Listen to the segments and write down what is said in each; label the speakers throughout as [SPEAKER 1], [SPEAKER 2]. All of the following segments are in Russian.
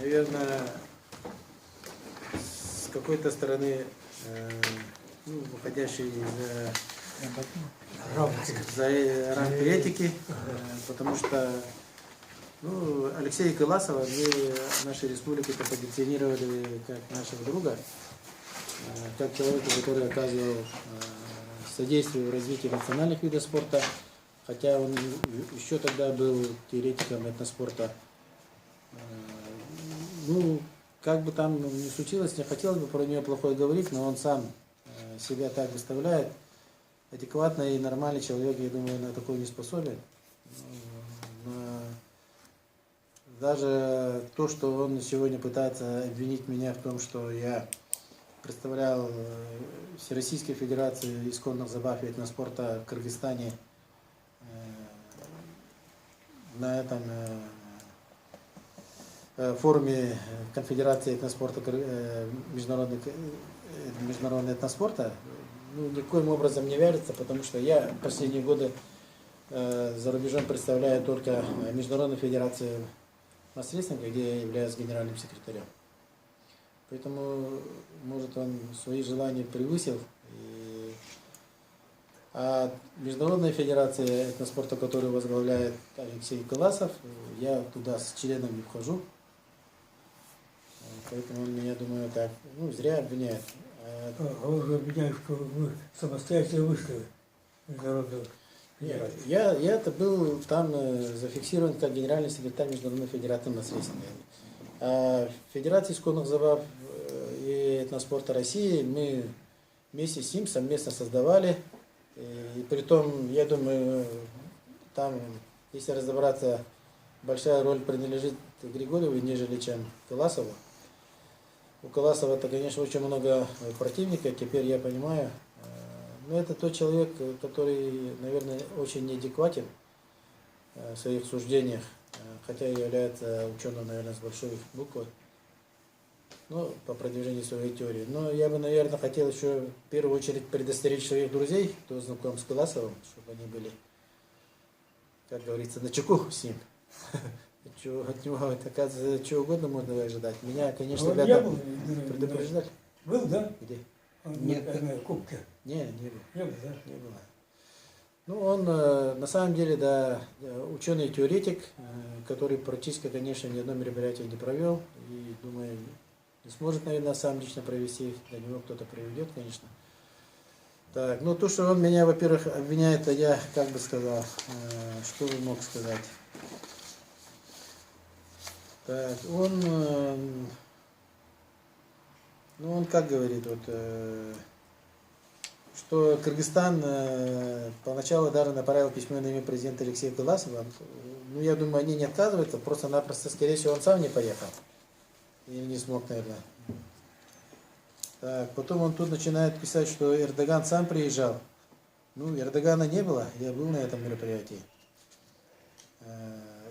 [SPEAKER 1] наверное, с какой-то стороны, ну, выходящий за рамки этики, потому что Алексея Кыласова мы в нашей республике позиционировали как нашего друга, как человека, который оказывал содействие в развитии национальных видов спорта, хотя он еще тогда был теоретиком этноспорта. Ну, как бы там ни случилось, не хотелось бы про нее плохое говорить, но он сам себя так выставляет. Адекватный и нормальный человек, я думаю, на такое не способен. Даже то, что он сегодня пытается обвинить меня в том, что я представлял Всероссийской Федерации исконных забав и этноспорта в Кыргызстане на этом форуме Конфедерации этноспорта, международного этноспорта, никоим образом не вяжется, потому что я последние годы за рубежом представляю только Международную Федерацию масс-рестлинга, где я являюсь генеральным секретарем. Поэтому, может, он свои желания превысил. А Международная Федерация этноспорта, которую возглавляет Алексей Кыласов, я туда с членом не вхожу. Поэтому он меня, думаю, так, зря обвиняет.
[SPEAKER 2] Вы же обвиняете, что вы самостоятельно вышли Международную Федерацию.
[SPEAKER 1] Я-то был там зафиксирован как генеральный секретарь Международной Федерации масс-рестлинга. А Федерация исконных забав и этноспорта России мы вместе с ним совместно создавали. И притом, я думаю, там, если разобраться, большая роль принадлежит Григорьеву, нежели чем Кыласову. У Кыласова-то, конечно, очень много противников, теперь я понимаю. Но это тот человек, который, наверное, очень неадекватен в своих суждениях, хотя и является ученым, наверное, с большой буквы, по продвижению своей теории. Но я бы, наверное, хотел еще в первую очередь предостеречь своих друзей, кто знаком с Кыласовым, чтобы они были, как говорится, начеку с ним. От него, оказывается, чего угодно можно ожидать. Меня, конечно, ребята предупреждали.
[SPEAKER 2] Был, да?
[SPEAKER 1] Где?
[SPEAKER 2] Нет. На Кубке.
[SPEAKER 1] Не было.
[SPEAKER 2] Не было, да?
[SPEAKER 1] Не было. Он на самом деле, да, ученый-теоретик, который практически, конечно, ни одно мероприятие не провел. И, думаю, не сможет, наверное, сам лично провести. Для него кто-то проведет, конечно. Так, то, что он меня, во-первых, обвиняет, а я, как бы сказал, что бы мог сказать. Так, он как говорит, что Кыргызстан поначалу даже направил письмо на имя президента Алексея Кыласова. Я думаю, они не отказываются, просто-напросто, скорее всего, он сам не поехал. Или не смог, наверное. Так, потом он тут начинает писать, что Эрдоган сам приезжал. Эрдогана не было, я был на этом мероприятии.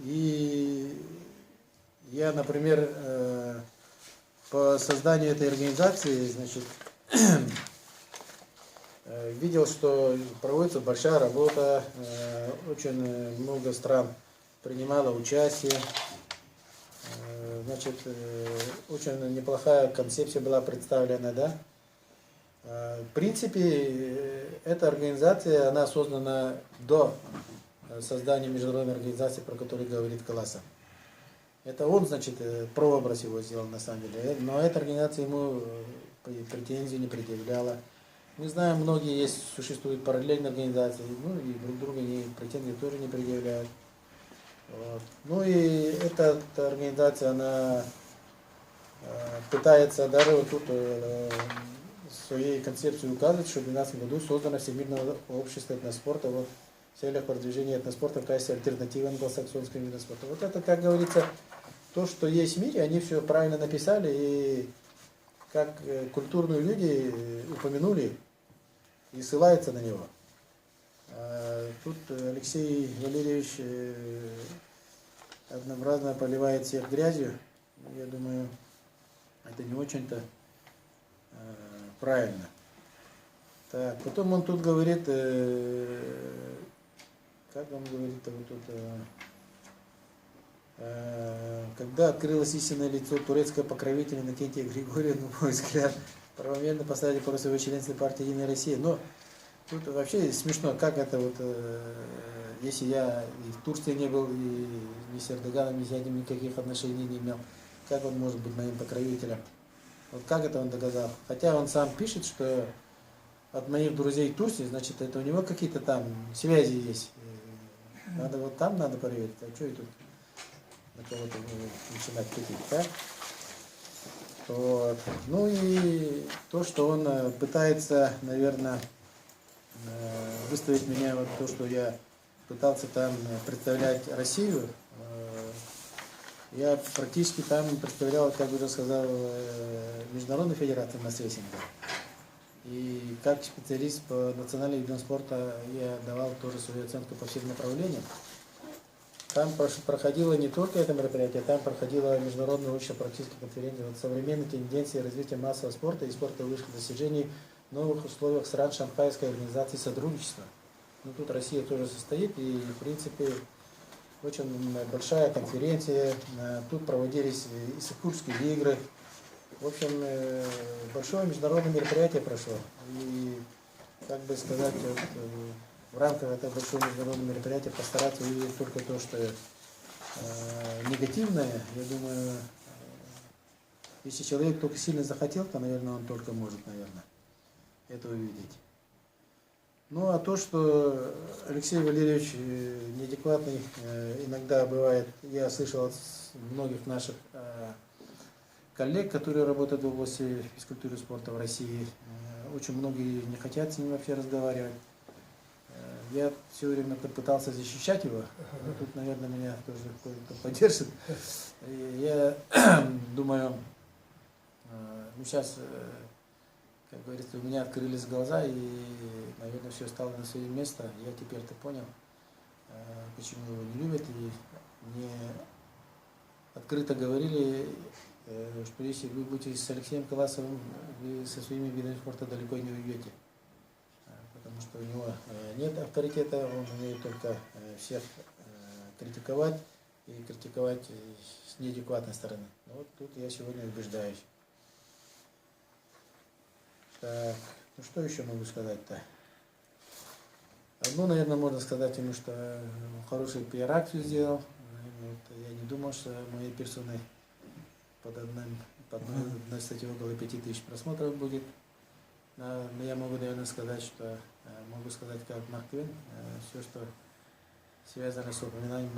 [SPEAKER 1] И я, например, по созданию этой организации, значит, видел, что проводится большая работа, очень много стран принимало участие, значит, очень неплохая концепция была представлена, да. В принципе, эта организация, она создана до создания международной организации, про которую говорит Кыласов. Это он, значит, прообраз его сделал на самом деле, но эта организация ему претензий не предъявляла. Мы знаем, многие существуют параллельные организации, и друг друга претензий тоже не предъявляют. И эта организация, она пытается даже тут своей концепцией указывать, что в 2012 году создано Всемирное общество этноспорта в целях продвижения этноспорта в качестве альтернативы англосаксонскому виду спорта. Это, как говорится, то, что есть в мире, они все правильно написали, и как культурные люди упомянули и ссылаются на него. Тут Алексей Валерьевич однообразно поливает всех грязью. Я думаю, это не очень-то правильно. Так, потом он тут говорит, как он говорит, Когда открылось истинное лицо турецкого покровителя Иннокентия Григория, на мой взгляд, правомерно поставили просто его членство партии «Единая Россия». Но тут вообще смешно, как это вот, если я и в Турции не был, и ни с Эрдоганом, ни с этим никаких отношений не имел, как он может быть моим покровителем? Вот как это он доказал? Хотя он сам пишет, что от моих друзей в Турции, значит, это у него какие-то там связи есть. Надо вот там надо проверить, а что и тут на кого-то начинать претить, да? Вот. Ну и то, что он пытается, наверное, выставить меня, вот то, что я пытался там представлять Россию, я практически там представлял, как уже сказал, Международную федерацию массрестлинга. И как специалист по национальным видам спорта я давал тоже свою оценку по всем направлениям. Там проходило не только это мероприятие, там проходила международная общепроктическая конференция вот современные тенденции развития массового спорта и спорта высших достижений в новых условиях стран Шанхайской организации сотрудничества. Ну, тут Россия тоже состоит, и в принципе очень большая конференция. Тут проводились Иссык-Кульские игры. В общем, большое международное мероприятие прошло. И, как бы сказать, вот, в рамках этого большого международного мероприятия постараться увидеть только то, что негативное. Я думаю, если человек только сильно захотел, то, наверное, он только может, наверное, это увидеть. Ну, а то, что Алексей Валерьевич неадекватный иногда бывает, я слышал от многих наших коллег, которые работают в области физкультуры и спорта в России, очень многие не хотят с ним вообще разговаривать. Я все время пытался защищать его, но тут, наверное, меня тоже кто-то поддержит. И я думаю, ну сейчас, как говорится, у меня открылись глаза, и, наверное, все стало на свое место. Я теперь-то понял, почему его не любят, и мне открыто говорили, что если вы будете с Алексеем Каласовым, вы со своими видами спорта далеко не уйдете. Потому что у него нет авторитета, он умеет только всех критиковать, и критиковать с неадекватной стороны. Вот тут я сегодня убеждаюсь. Так, ну что еще могу сказать-то? Одно, наверное, можно сказать ему, что хорошую пиар-акцию сделал. Вот, я не думал, что моей персоной под одной статьей около 5000 просмотров будет. Но я могу, наверное, сказать, что как Марк Твен, все, что связано с упоминанием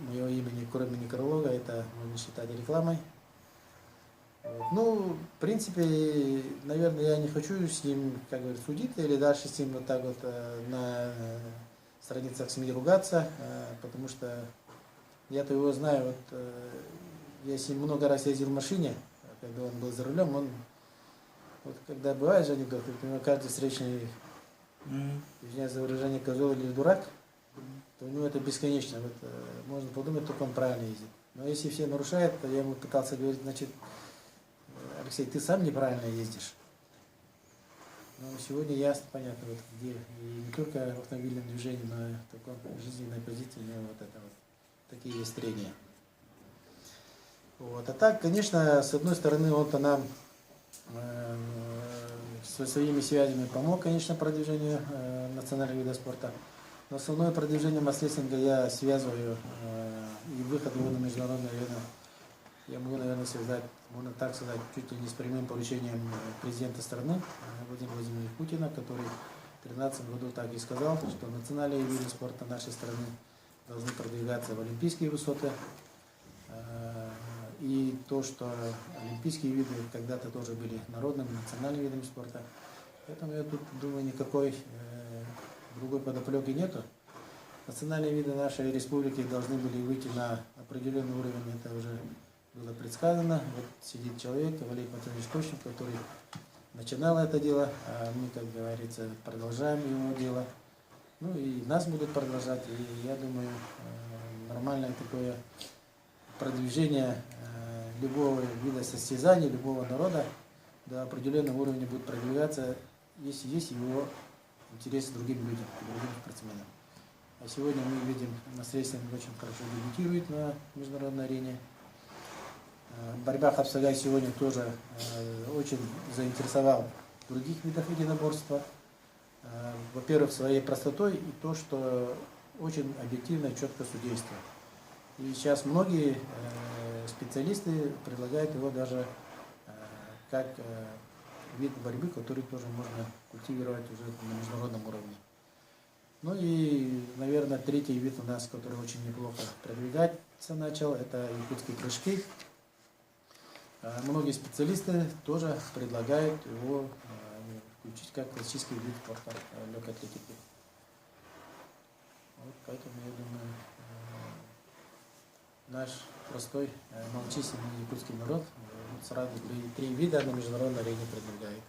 [SPEAKER 1] моего имени, кроме некролога, это можно считать рекламой. Вот. Ну, в принципе, наверное, я не хочу с ним, как говорят, судиться или дальше с ним вот так вот на страницах СМИ ругаться, потому что я-то его знаю, вот, я с ним много раз ездил в машине, когда он был за рулем, он, вот когда бывает же анекдот, у него каждый встречный, извиняюсь за выражение, козел или дурак, то у него это бесконечно, вот, можно подумать, только он правильно ездит. Но если все нарушают, то я ему пытался говорить, значит, Алексей, ты сам неправильно ездишь. Но сегодня ясно, понятно, вот где, и не только в автомобильном движении, но и в таком жизненной позиции, у него вот это вот, такие есть трения. Вот. А так, конечно, с одной стороны, он-то нам со своими связями помог, конечно, продвижению национального вида спорта. Но основное продвижение массрестлинга я связываю и выход его на международную арену. Я могу, наверное, связать, можно так сказать, чуть ли не с прямым поручением президента страны Владимира Владимировича Путина, который в 2013 году так и сказал, что национальные виды спорта нашей страны должны продвигаться в олимпийские высоты. И то, что олимпийские виды когда-то тоже были народными, национальными видами спорта. Поэтому я тут думаю, никакой другой подоплеки нету. Национальные виды нашей республики должны были выйти на определенный уровень, это уже было предсказано. Вот сидит человек, Валерий Патрович Кочнев, который начинал это дело, а мы, как говорится, продолжаем его дело. Ну и нас будут продолжать, и я думаю, нормальное такое продвижение любого вида состязаний, любого народа до определенного уровня будет продвигаться, если есть его интерес к другим людям, к другим спортсменам. А сегодня мы видим, Насресин очень хорошо дебютирует на международной арене. Борьба Хапсагай сегодня тоже очень заинтересовал других видов единоборства. Во-первых, своей простотой и то, что очень объективно и четко судействует. И сейчас многие специалисты предлагают его даже как вид борьбы, который тоже можно культивировать уже на международном уровне. Ну и, наверное, третий вид у нас, который очень неплохо продвигаться начал, это якутские прыжки. Многие специалисты тоже предлагают его включить как классический вид спорта легкой атлетики. Вот поэтому, я думаю, наш простой, малочисленный якутский народ сразу три вида на международной арене предлагает.